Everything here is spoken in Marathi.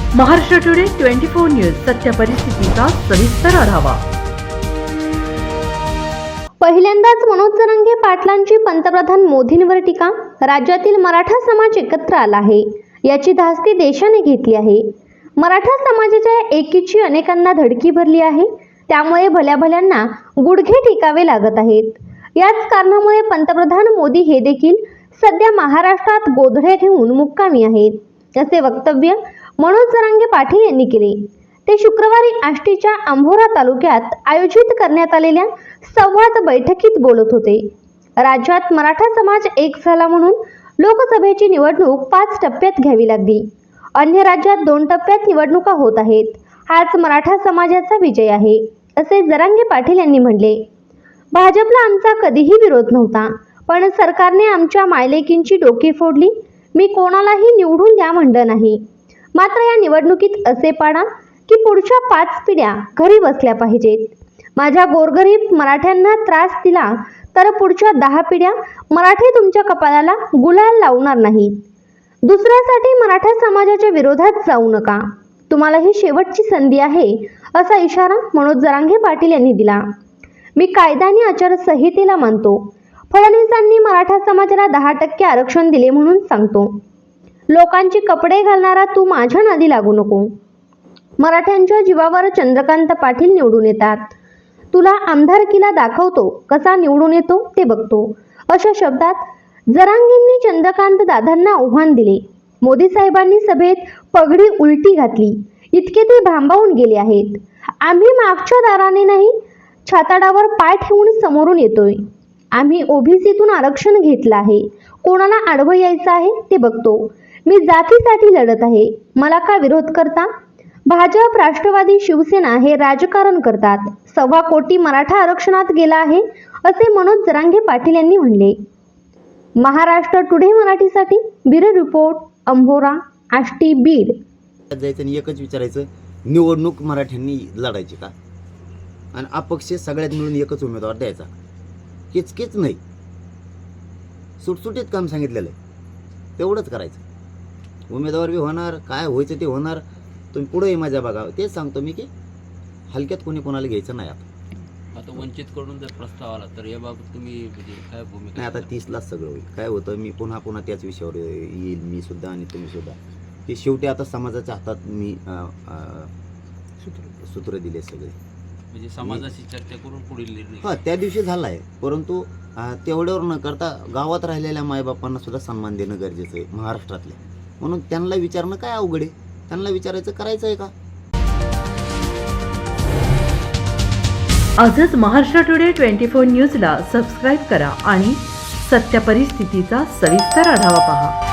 महाराष्ट्र टुडे 24 न्यूज सत्य परिस्थितीचा सविस्तर आढावा। पहिल्यांदाच मनोज जरांगे पाटलांची पंतप्रधान मोदींवर टीका। राज्यातील मराठा समाज एकत्र आला आहे, याची धास्ती देशाने घेतली आहे। मराठा समाजाच्या एकीची अनेकांना धडकी भरली आहे, त्यामुळे भल्याभल्यांना गुडघे टेकावे लागत आहेत। याच कारणामुळे पंतप्रधान मोदी हे देखील सध्या महाराष्ट्रात गोधड्या घेऊन मुक्कामी आहेत, असे वक्तव्य मनोज जरांगे पाटील यांनी केले। ते शुक्रवारी आष्टीच्या अंभोरा तालुक्यात आयोजित करण्यात आलेल्या संवाद बैठकीत बोलत होते। राज्यात मराठा समाज एक झाला म्हणून लोकसभेची निवडणूक 5 टप्प्यात घ्यावी लागली। अन्य राज्यात 2 टप्प्यात निवडणुका होत आहेत। हाच मराठा समाजाचा विजय आहे, असे जरांगे पाटील यांनी म्हटले। भाजपला आमचा कधीही विरोध नव्हता, पण सरकारने आमच्या मायलेकींची डोकी फोडली। मी कोणालाही निवडून द्या म्हणलं नाही, मात्र या निवडणुकीत असे पाडा की पुढच्या 5 पिढ्या घरी बसल्या पाहिजेत। माझ्या गोरगरीब मराठ्यांना त्रास दिला तर पुढच्या 10 पिढ्या मराठी तुमच्या कपाळाला गुलाल लावणार नाहीत। दुसऱ्यासाठी मराठा समाजाच्या विरोधात जाऊ नका, तुम्हाला ही शेवटची संधी आहे, असा इशारा मनोज जरांगे पाटील यांनी दिला। मी कायदा आणि आचारसंहितेला मानतो। फडणवीसांनी मराठा समाजाला 10% आरक्षण दिले म्हणून सांगतो। लोकांचे कपडे घालणारा तू माझ्या नादी लागू नको। मराठ्यांच्या जीवावर चंद्रकांत पाटील निवडून येतात, तुला आमदारकीला दाखवतो, कसा निवडून येतो ते बघतो, अशा शब्दात जरांगेंनी चंद्रकांत दादांना आव्हान दिले। मोदी साहेबांनी सभेत पगडी उलटी घातली, इतके ते भांबावून गेले आहेत। आम्ही मागच्या दाराने नाही, छाताडावर पाय ठेवून समोरून येतोय। आम्ही ओबीसीतून आरक्षण घेतलं आहे, कोणाला आडवं यायचं आहे ते बघतो। मी जातीसाठी लढत आहे, मला का विरोध करता? भाजप, राष्ट्रवादी, शिवसेना हे राजकारण करतात। 1.25 कोटी मराठा आरक्षणात गेला आहे, असे मनोज जरांगे पाटील यांनी म्हणले। महाराष्ट्र टुडे मराठीसाठी ब्युरो रिपोर्ट, अंभोरा, आष्टी, बीड। जायचं आणि एकच विचारायचं, निवडणूक मराठ्यांनी लढायची का? आणि अपक्ष सगळ्यात मिळून एकच उमेदवार द्यायचा, किचकिच नाही, सुटसुटीत काम सांगितलेलं आहे, तेवढंच करायचं। उमेदवार बी होणार, काय व्हायचं ते होणार, तुम्ही पुढे माझ्या बघा, तेच सांगतो मी की हलक्यात कोणी कोणाला घ्यायचं नाही। आता वंचित कडून जर प्रस्ताव आला तर याबाबत तुम्ही काय भूमिका? नाही, आता 30लाच सगळं होईल। काय होतं, मी पुन्हा त्याच विषयावर येईल, मी सुद्धा आणि तुम्ही सुद्धा। ते शेवटी आता समाजाच्या हातात मी सूत्र दिले सगळे, म्हणजे समाजाशी चर्चा करून पुढील निर्णय। हा, त्या दिवशी झाला आहे, परंतु तेवढ्यावर न करता गावात राहिलेल्या मायबापांना सुद्धा सन्मान देणं गरजेचं आहे महाराष्ट्रातल्या। म्हणून त्यांना विचारणं काय अवघड आहे? त्यांना विचारायचं, करायचं आहे का? आजच महाराष्ट्र टुडे 24 न्यूजला सबस्क्राईब करा आणि सत्य परिस्थितीचा सविस्तर आढावा पहा।